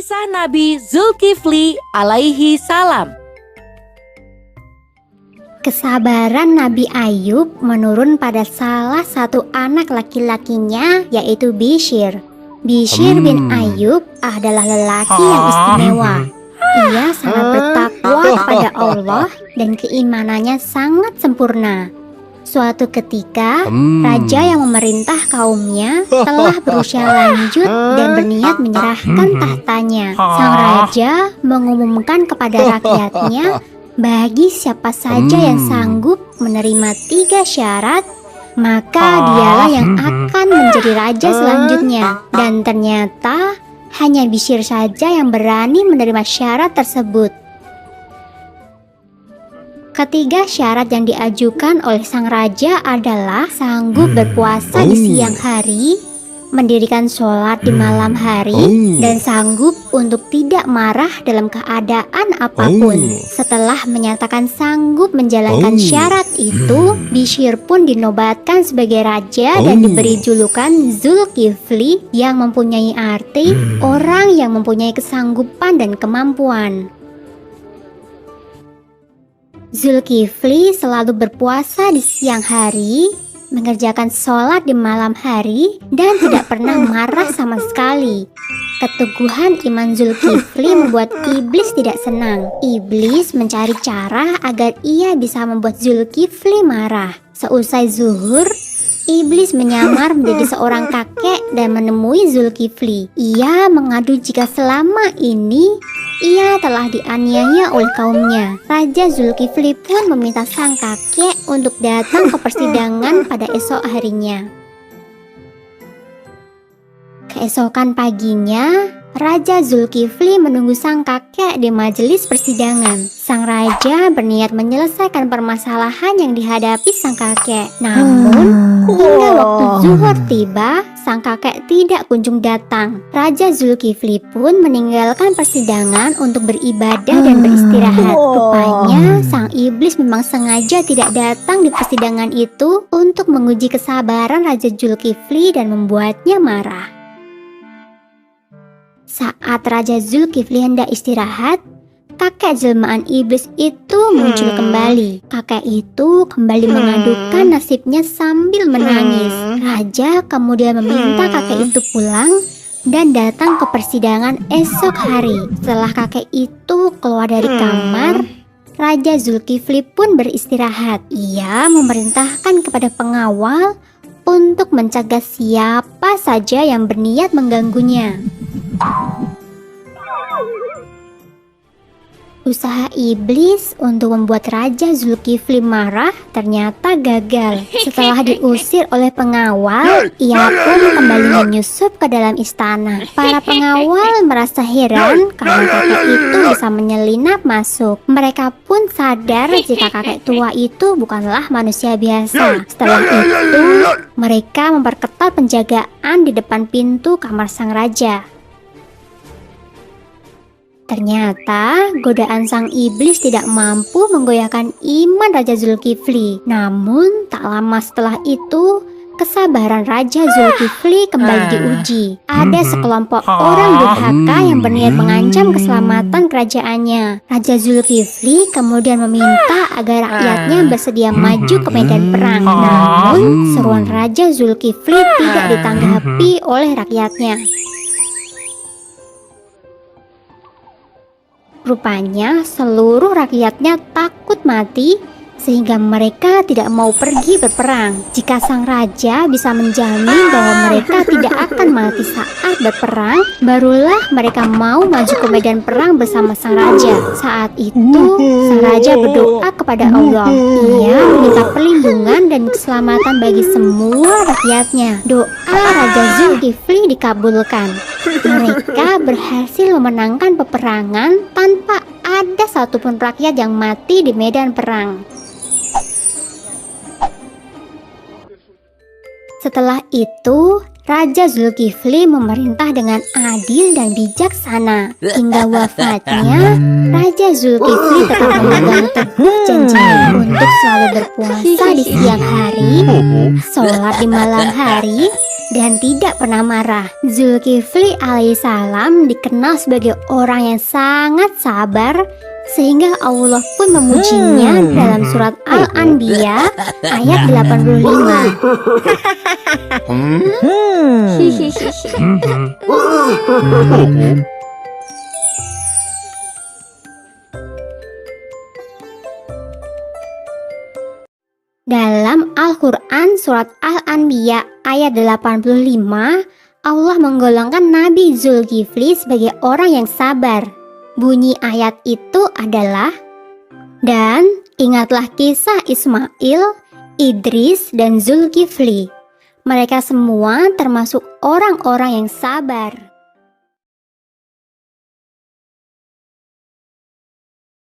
Kisah Nabi Zulkifli alaihi salam. Kesabaran Nabi Ayub menurun pada salah satu anak laki-lakinya, yaitu Bishr. Bishr bin Ayub adalah lelaki yang istimewa. Ia sangat bertakwa kepada Allah dan keimanannya sangat sempurna. Suatu ketika, raja yang memerintah kaumnya telah berusia lanjut dan berniat menyerahkan tahtanya. Sang raja mengumumkan kepada rakyatnya, bagi siapa saja yang sanggup menerima 3 syarat, maka dialah yang akan menjadi raja selanjutnya. Dan ternyata hanya Bishr saja yang berani menerima syarat tersebut. Ketiga syarat yang diajukan oleh sang raja adalah sanggup berpuasa di siang hari, mendirikan sholat di malam hari, dan sanggup untuk tidak marah dalam keadaan apapun. Setelah menyatakan sanggup menjalankan syarat itu, Bishr pun dinobatkan sebagai raja dan diberi julukan Zulkifli, yang mempunyai arti orang yang mempunyai kesanggupan dan kemampuan. Zulkifli selalu berpuasa di siang hari, mengerjakan sholat di malam hari, dan tidak pernah marah sama sekali. Keteguhan iman Zulkifli membuat iblis tidak senang. Iblis mencari cara agar ia bisa membuat Zulkifli marah. Seusai zuhur, iblis menyamar menjadi seorang kakek dan menemui Zulkifli. Ia mengadu jika selama ini ia telah dianiaya oleh kaumnya. Raja Zulkifli pun meminta sang kakek untuk datang ke persidangan pada esok harinya. Keesokan paginya, Raja Zulkifli menunggu sang kakek di majelis persidangan. Sang raja berniat menyelesaikan permasalahan yang dihadapi sang kakek. Namun, hingga waktu zuhur tiba, sang kakek tidak kunjung datang. Raja Zulkifli pun meninggalkan persidangan untuk beribadah dan beristirahat. Rupanya, sang iblis memang sengaja tidak datang di persidangan itu untuk menguji kesabaran Raja Zulkifli dan membuatnya marah. Saat Raja Zulkifli hendak istirahat, kakek jelmaan iblis itu muncul kembali. Kakek itu kembali mengadukan nasibnya sambil menangis. Raja kemudian meminta kakek itu pulang dan datang ke persidangan esok hari. Setelah kakek itu keluar dari kamar, Raja Zulkifli pun beristirahat. Ia memerintahkan kepada pengawal untuk mencegah siapa saja yang berniat mengganggunya. Usaha iblis untuk membuat Raja Zulkifli marah ternyata gagal. Setelah diusir oleh pengawal, ia pun kembali menyusup ke dalam istana. Para pengawal merasa heran karena kakek itu bisa menyelinap masuk. Mereka pun sadar jika kakek tua itu bukanlah manusia biasa. Setelah itu, mereka memperketat penjagaan di depan pintu kamar sang raja. Ternyata godaan sang iblis tidak mampu menggoyahkan iman Raja Zulkifli. Namun tak lama setelah itu, kesabaran Raja Zulkifli kembali diuji. Ada sekelompok orang durhaka yang berniat mengancam keselamatan kerajaannya. Raja Zulkifli kemudian meminta agar rakyatnya bersedia maju ke medan perang. Namun seruan Raja Zulkifli tidak ditanggapi oleh rakyatnya. Rupanya seluruh rakyatnya takut mati sehingga mereka tidak mau pergi berperang. Jika sang raja bisa menjamin bahwa mereka tidak akan mati saat berperang, barulah mereka mau maju ke medan perang bersama sang raja. Saat itu, sang raja berdoa kepada Allah. Ia meminta perlindungan dan keselamatan bagi semua rakyatnya. Doa Raja Zulkifli dikabulkan. Mereka berhasil memenangkan peperangan tanpa ada satupun rakyat yang mati di medan perang. Setelah itu, Raja Zulkifli memerintah dengan adil dan bijaksana. Hingga wafatnya, Raja Zulkifli tetap memegang teguh janjinya untuk selalu berpuasa di siang hari, sholat di malam hari, dan tidak pernah marah. Zulkifli alaihissalam dikenal sebagai orang yang sangat sabar, sehingga Allah pun memujinya dalam surat Al-Anbiya ayat 85. Dalam Al-Quran surat Al-Anbiya ayat 85, Allah menggolongkan Nabi Zulkifli sebagai orang yang sabar. Bunyi ayat itu adalah, "Dan ingatlah kisah Ismail, Idris, dan Zulkifli. Mereka semua termasuk orang-orang yang sabar."